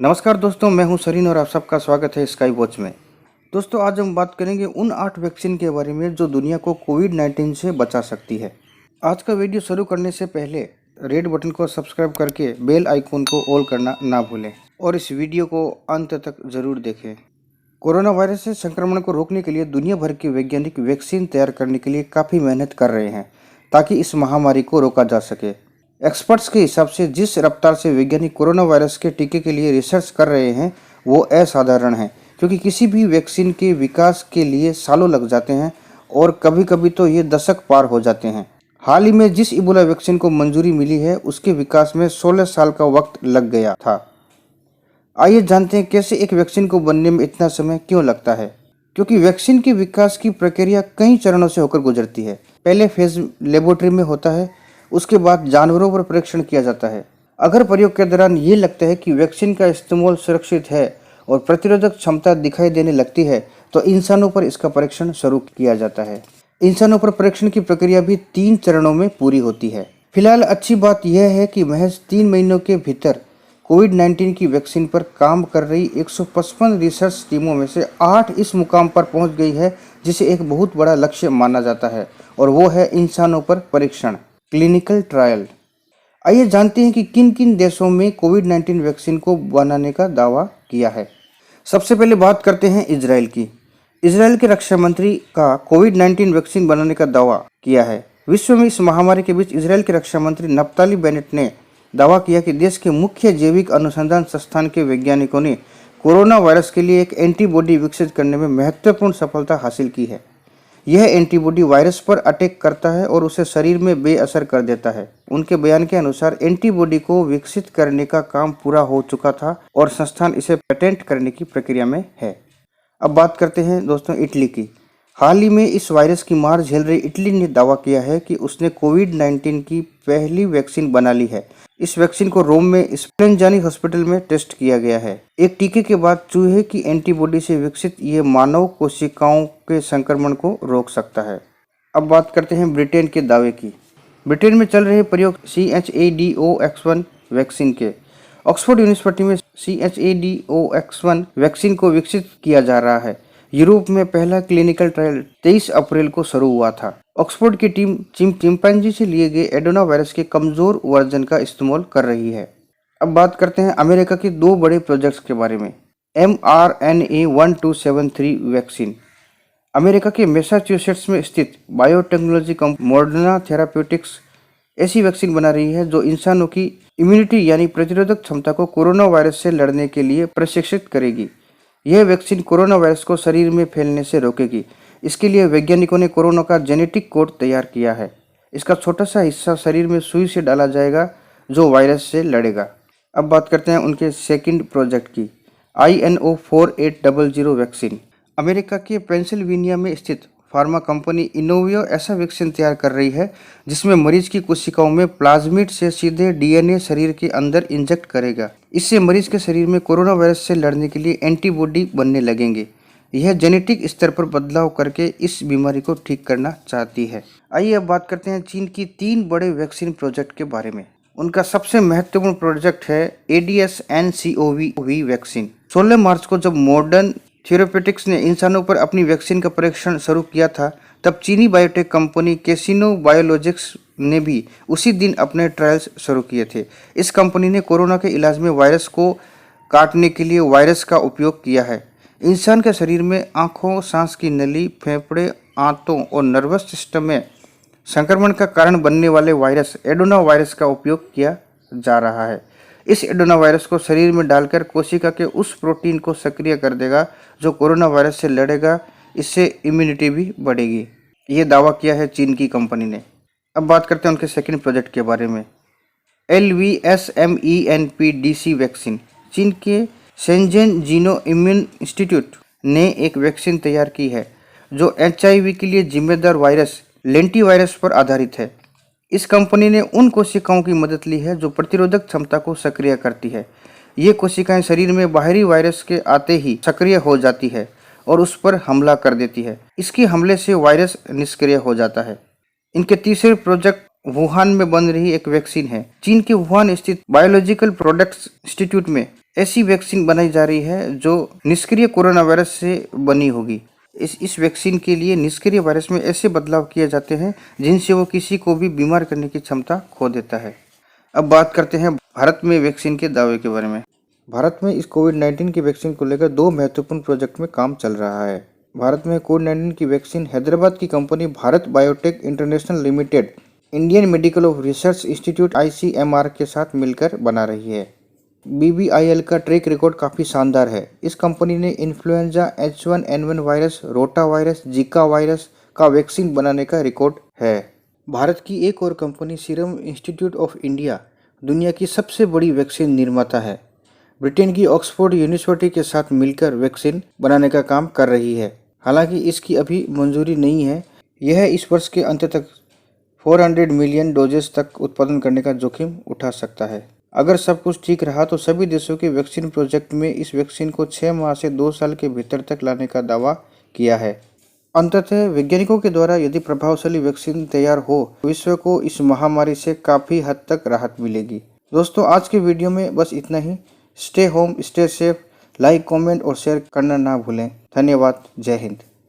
नमस्कार दोस्तों, मैं हूं सरीन और आप सबका स्वागत है स्काई वॉच में। दोस्तों, आज हम बात करेंगे उन 8 वैक्सीन के बारे में जो दुनिया को कोविड-19 से बचा सकती है। आज का वीडियो शुरू करने से पहले रेड बटन को सब्सक्राइब करके बेल आइकन को ऑल करना ना भूलें और इस वीडियो को अंत तक जरूर देखें। कोरोना वायरस से संक्रमण को रोकने के लिए दुनिया भर के वैज्ञानिक वैक्सीन तैयार करने के लिए काफ़ी मेहनत कर रहे हैं ताकि इस महामारी को रोका जा सके। एक्सपर्ट्स के हिसाब से जिस रफ्तार से वैज्ञानिक कोरोना वायरस के टीके के लिए रिसर्च कर रहे हैं वो असाधारण है, क्योंकि किसी भी वैक्सीन के विकास के लिए सालों लग जाते हैं और कभी कभी तो ये दशक पार हो जाते हैं। हाल ही में जिस इबोला वैक्सीन को मंजूरी मिली है उसके विकास में 16 साल का वक्त लग गया था। आइए जानते हैं कैसे एक वैक्सीन को बनने में इतना समय क्यों लगता है। क्योंकि वैक्सीन के विकास की प्रक्रिया कई चरणों से होकर गुजरती है। पहले फेज लेबोरेटरी में होता है, उसके बाद जानवरों पर परीक्षण किया जाता है। अगर प्रयोग के दौरान ये लगता है कि वैक्सीन का इस्तेमाल सुरक्षित है और प्रतिरोधक क्षमता दिखाई देने लगती है तो इंसानों पर इसका परीक्षण शुरू किया जाता है। इंसानों पर परीक्षण की प्रक्रिया भी 3 चरणों में पूरी होती है। फिलहाल अच्छी बात यह है कि महज 3 महीनों के भीतर कोविड-19 की वैक्सीन पर काम कर रही 155 रिसर्च टीमों में से 8 इस मुकाम पर पहुंच गई है, जिसे एक बहुत बड़ा लक्ष्य माना जाता है, और वो है इंसानों पर परीक्षण, क्लिनिकल ट्रायल। आइए जानते हैं कि किन किन देशों में कोविड-19 वैक्सीन को बनाने का दावा किया है। सबसे पहले बात करते हैं इजराइल की। इजराइल के रक्षा मंत्री का कोविड-19 वैक्सीन बनाने का दावा किया है। विश्व में इस महामारी के बीच इजराइल के रक्षा मंत्री नफ्ताली बेनेट ने दावा किया कि देश के मुख्य जैविक अनुसंधान संस्थान के वैज्ञानिकों ने कोरोना वायरस के लिए एक एंटीबॉडी विकसित करने में महत्वपूर्ण सफलता हासिल की है। यह एंटीबॉडी वायरस पर अटैक करता है और उसे शरीर में बेअसर कर देता है। उनके बयान के अनुसार एंटीबॉडी को विकसित करने का काम पूरा हो चुका था और संस्थान इसे पेटेंट करने की प्रक्रिया में है। अब बात करते हैं दोस्तों इटली की। हाल ही में इस वायरस की मार झेल रही इटली ने दावा किया है कि उसने कोविड-19 की पहली वैक्सीन बना ली है। इस वैक्सीन को रोम में स्प्लेंजानी हॉस्पिटल में टेस्ट किया गया है। एक टीके के बाद चूहे की एंटीबॉडी से विकसित ये मानव कोशिकाओं के संक्रमण को रोक सकता है। अब बात करते हैं ब्रिटेन के दावे की। ब्रिटेन में चल रहे प्रयोग CHAdOx1 वैक्सीन के। ऑक्सफोर्ड यूनिवर्सिटी में CHAdOx1 वैक्सीन को विकसित किया जा रहा है। यूरोप में पहला क्लिनिकल ट्रायल 23 अप्रैल को शुरू हुआ था। ऑक्सफोर्ड की टीम चिंपैंजी से लिए गए एडोना वायरस के कमजोर वर्जन का इस्तेमाल कर रही है। अब बात करते हैं अमेरिका के 2 बड़े प्रोजेक्ट्स के बारे में। mRNA-1273 vaccine. अमेरिका के मैसाचुसेट्स में स्थित बायोटेक्नोलॉजी कंपनी मॉडर्ना थेराप्यूटिक्स ऐसी वैक्सीन बना रही है जो इंसानों की इम्यूनिटी यानी प्रतिरोधक क्षमता को कोरोना वायरस से लड़ने के लिए प्रशिक्षित करेगी। यह वैक्सीन कोरोना वायरस को शरीर में फैलने से रोकेगी। इसके लिए वैज्ञानिकों ने कोरोना का जेनेटिक कोड तैयार किया है। इसका छोटा सा हिस्सा शरीर में सुई से डाला जाएगा जो वायरस से लड़ेगा। अब बात करते हैं उनके सेकंड प्रोजेक्ट की, INO-4800 वैक्सीन। अमेरिका के पेंसिल्वेनिया में स्थित फार्मा कंपनी इनोवियो ऐसा वैक्सीन तैयार कर रही है जिसमें मरीज की कोशिकाओं में प्लाज्मिड से सीधे DNA शरीर के अंदर इंजेक्ट करेगा। इससे मरीज के शरीर में कोरोना वायरस से लड़ने के लिए एंटीबॉडी बनने लगेंगे। यह जेनेटिक स्तर पर बदलाव करके इस बीमारी को ठीक करना चाहती है। आइए अब बात करते हैं चीन की 3 बड़े वैक्सीन प्रोजेक्ट के बारे में। उनका सबसे महत्वपूर्ण प्रोजेक्ट है ADS-NCoV वैक्सीन। 16 मार्च को जब मॉडर्न थेराप्यूटिक्स ने इंसानों पर अपनी वैक्सीन का परीक्षण शुरू किया था, तब चीनी बायोटेक कंपनी कैसिनो बायोलॉजिक्स ने भी उसी दिन अपने ट्रायल्स शुरू किए थे। इस कंपनी ने कोरोना के इलाज में वायरस को काटने के लिए वायरस का उपयोग किया है। इंसान के शरीर में आँखों, सांस की नली, फेफड़े, आंतों और नर्वस सिस्टम में संक्रमण का कारण बनने वाले वायरस एडोना वायरस का उपयोग किया जा रहा है। इस एडोना वायरस को शरीर में डालकर कोशिका के उस प्रोटीन को सक्रिय कर देगा जो कोरोना वायरस से लड़ेगा। इससे इम्यूनिटी भी बढ़ेगी। ये दावा किया है चीन की कंपनी ने। अब बात करते हैं उनके सेकंड प्रोजेक्ट के बारे में, LVSMENPDC वैक्सीन। चीन के शेंजेन जीनो इम्यून इंस्टीट्यूट ने एक वैक्सीन तैयार की है जो HIV के लिए जिम्मेदार वायरस लेंटी वायरस पर आधारित है। इस कंपनी ने उन कोशिकाओं की मदद ली है जो प्रतिरोधक क्षमता को सक्रिय करती है। ये कोशिकाएं शरीर में बाहरी वायरस के आते ही सक्रिय हो जाती है और उस पर हमला कर देती है। इसके हमले से वायरस निष्क्रिय हो जाता है। इनके तीसरे प्रोजेक्ट वुहान में बन रही एक वैक्सीन है। चीन के वुहान स्थित बायोलॉजिकल प्रोडक्ट्स इंस्टीट्यूट में ऐसी वैक्सीन बनाई जा रही है जो निष्क्रिय कोरोना वायरस से बनी होगी। इस वैक्सीन के लिए निष्क्रिय वायरस में ऐसे बदलाव किए जाते हैं जिनसे वो किसी को भी बीमार करने की क्षमता खो देता है। अब बात करते हैं भारत में वैक्सीन के दावे के बारे में। भारत में इस कोविड-19 की वैक्सीन को लेकर 2 महत्वपूर्ण प्रोजेक्ट में काम चल रहा है। भारत में कोविड-19 की वैक्सीन हैदराबाद की company Bharat biotech international limited Indian medical of research institute ICMR के साथ मिलकर बना रही है। BBIL का ट्रैक रिकॉर्ड काफ़ी शानदार है। इस कंपनी ने influenza H1N1 virus, rota virus, Zika virus का वैक्सीन बनाने का रिकॉर्ड है। भारत की एक और company serum institute of India दुनिया की सबसे बड़ी वैक्सीन निर्माता है। ब्रिटेन की ऑक्सफोर्ड यूनिवर्सिटी के साथ मिलकर वैक्सीन बनाने का काम कर रही है। हालांकि इसकी अभी मंजूरी नहीं है। यह इस वर्ष के अंत तक 400 मिलियन डोजेस तक उत्पादन करने का जोखिम उठा सकता है। अगर सब कुछ ठीक रहा तो सभी देशों के वैक्सीन प्रोजेक्ट में इस वैक्सीन को 6 माह से 2 साल के भीतर तक लाने का दावा किया है। अंततः वैज्ञानिकों के द्वारा यदि प्रभावशाली वैक्सीन तैयार हो तो विश्व को इस महामारी से काफ़ी हद तक राहत मिलेगी। दोस्तों, आज के वीडियो में बस इतना ही। Stay home, stay safe, like, comment और शेयर करना ना भूलें। धन्यवाद। जय हिंद।